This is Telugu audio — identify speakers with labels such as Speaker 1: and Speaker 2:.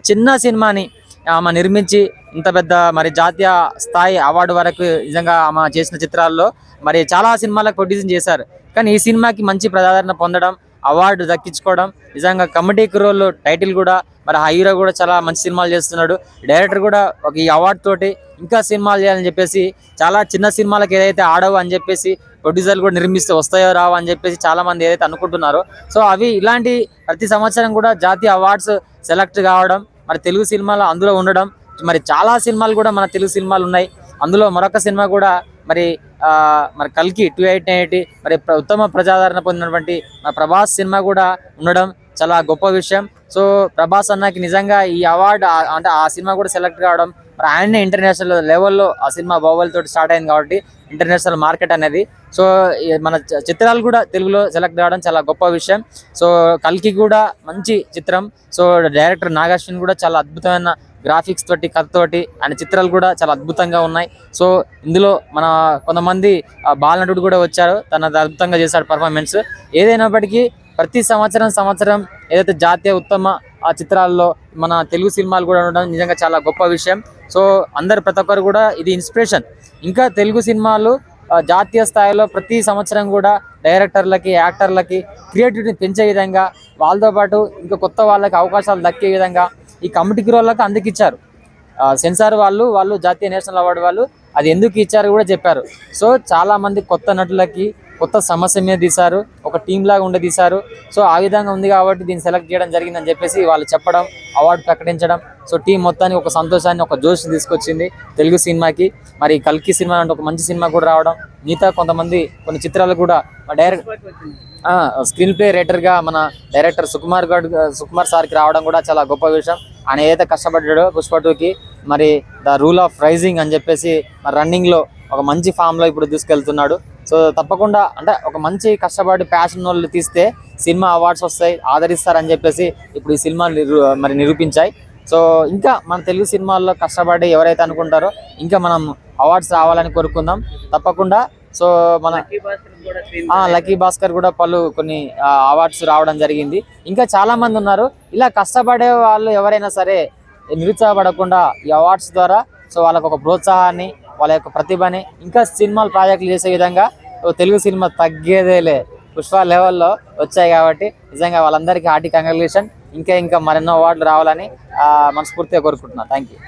Speaker 1: చిన్న సినిమాని ఆమె నిర్మించి ఇంత పెద్ద మరి జాతీయ స్థాయి అవార్డు వరకు నిజంగా ఆమె చేసిన చిత్రాల్లో మరి చాలా సినిమాలకు ప్రొడ్యూసింగ్ చేశారు. కానీ ఈ సినిమాకి మంచి ప్రజాదరణ పొందడం, అవార్డు దక్కించుకోవడం, నిజంగా కమిటీ రోల్ టైటిల్ కూడా మరి ఆ హీరో కూడా చాలా మంచి సినిమాలు చేస్తున్నాడు. డైరెక్టర్ కూడా ఒక ఈ అవార్డు తోటి ఇంకా సినిమాలు చేయాలని చెప్పేసి, చాలా చిన్న సినిమాలకు ఏదైతే ఆడవు అని చెప్పేసి ప్రొడ్యూసర్లు కూడా నిర్మిస్తే వస్తాయో రావు అని చెప్పేసి చాలా మంది ఏదైతే అనుకుంటున్నారో, సో అవి ఇలాంటి ప్రతి సంవత్సరం కూడా జాతీయ అవార్డ్స్ సెలెక్ట్ కావడం, మరి తెలుగు సినిమాలు అందులో ఉండడం, మరి చాలా సినిమాలు కూడా మన తెలుగు సినిమాలు ఉన్నాయి. అందులో మరొక సినిమా కూడా మరి మరి కల్కి 2890 మరి ఉత్తమ ప్రజాదరణ పొందినటువంటి ప్రభాస్ సినిమా కూడా ఉండడం చాలా గొప్ప విషయం. సో ప్రభాస్ అన్నకి నిజంగా ఈ అవార్డు అంటే ఆ సినిమా కూడా సెలెక్ట్ కావడం, మరి ఆయనే ఇంటర్నేషనల్ లెవెల్లో ఆ సినిమా బాహుబలి తోటి స్టార్ట్ అయింది కాబట్టి ఇంటర్నేషనల్ మార్కెట్ అనేది. సో మన చిత్రాలు కూడా తెలుగులో సెలెక్ట్ కావడం చాలా గొప్ప విషయం. సో కల్కి కూడా మంచి చిత్రం. సో డైరెక్టర్ నాగార్జున కూడా చాలా అద్భుతమైన గ్రాఫిక్స్ తోటి కథతోటి ఆయన చిత్రాలు కూడా చాలా అద్భుతంగా ఉన్నాయి. సో ఇందులో మన కొంతమంది బాలనటుడు కూడా వచ్చారు, తన అద్భుతంగా చేశాడు పర్ఫార్మెన్స్. ఏదైనప్పటికీ ప్రతి సంవత్సరం ఏదైతే జాతీయ ఉత్తమ ఆ చిత్రాల్లో మన తెలుగు సినిమాలు కూడా ఉండడం నిజంగా చాలా గొప్ప విషయం. సో అందరు ప్రతి ఒక్కరు కూడా ఇది ఇన్స్పిరేషన్. ఇంకా తెలుగు సినిమాలు జాతీయ స్థాయిలో ప్రతి సంవత్సరం కూడా డైరెక్టర్లకి, యాక్టర్లకి క్రియేటివిటీని పెంచే విధంగా, వాళ్ళతో పాటు ఇంకా కొత్త వాళ్ళకి అవకాశాలు దక్కే విధంగా ఈ కమిటీకి రోళ్ళకి అందుకు ఇచ్చారు. సెన్సార్ వాళ్ళు జాతీయ నేషనల్ అవార్డు వాళ్ళు అది ఎందుకు ఇచ్చారు కూడా చెప్పారు. సో చాలామంది కొత్త నటులకి కొత్త సమస్య మీద తీశారు, ఒక టీం లాగా ఉండి తీశారు. సో ఆ విధంగా ఉంది కాబట్టి దీన్ని సెలెక్ట్ చేయడం జరిగిందని చెప్పేసి వాళ్ళు చెప్పడం, అవార్డు ప్రకటించడం, సో టీం మొత్తానికి ఒక సంతోషాన్ని, ఒక జోష్ తీసుకొచ్చింది తెలుగు సినిమాకి. మరి కల్కి సినిమా అంటే ఒక మంచి సినిమా కూడా రావడం, మిగతా కొంతమంది కొన్ని చిత్రాలు కూడా స్క్రీన్ ప్లే రైటర్గా మన డైరెక్టర్ సుకుమార్ సార్కి రావడం కూడా చాలా గొప్ప విషయం. ఆయన ఏదైతే కష్టపడ్డాడో పుష్ప 2కి మరి ద రూల్ ఆఫ్ రైజింగ్ అని చెప్పేసి మరి రన్నింగ్లో ఒక మంచి ఫామ్లో ఇప్పుడు తీసుకెళ్తున్నాడు. సో తప్పకుండా అంటే ఒక మంచి కష్టపడి ప్యాషన్ వాళ్ళు తీస్తే సినిమా అవార్డ్స్ వస్తాయి, ఆదరిస్తారని చెప్పేసి ఇప్పుడు ఈ సినిమా మరి నిరూపించాయి. సో ఇంకా మన తెలుగు సినిమాల్లో కష్టపడి ఎవరైతే అనుకుంటారో ఇంకా మనం అవార్డ్స్ రావాలని కోరుకుందాం తప్పకుండా. సో మన లక్కీ భాస్కర్ కూడా కొన్ని అవార్డ్స్ రావడం జరిగింది. ఇంకా చాలా మంది ఉన్నారు. ఇలా కష్టపడే వాళ్ళు ఎవరైనా సరే నిరుత్సాహపడకుండా ఈ అవార్డ్స్ ద్వారా సో వాళ్ళకు ఒక ప్రోత్సాహాన్ని, వాళ్ళ యొక్క ప్రతిభని ఇంకా సినిమాలు ప్రాజెక్టులు చేసే విధంగా తెలుగు సినిమా తగ్గేదేలే పుష్ప లెవెల్లో వచ్చాయి కాబట్టి నిజంగా వాళ్ళందరికీ హార్టీ కంగ్రాచులేషన్. ఇంకా మరెన్నో అవార్డులు రావాలని మనస్ఫూర్తిగా కోరుకుంటున్నాను. Thank you.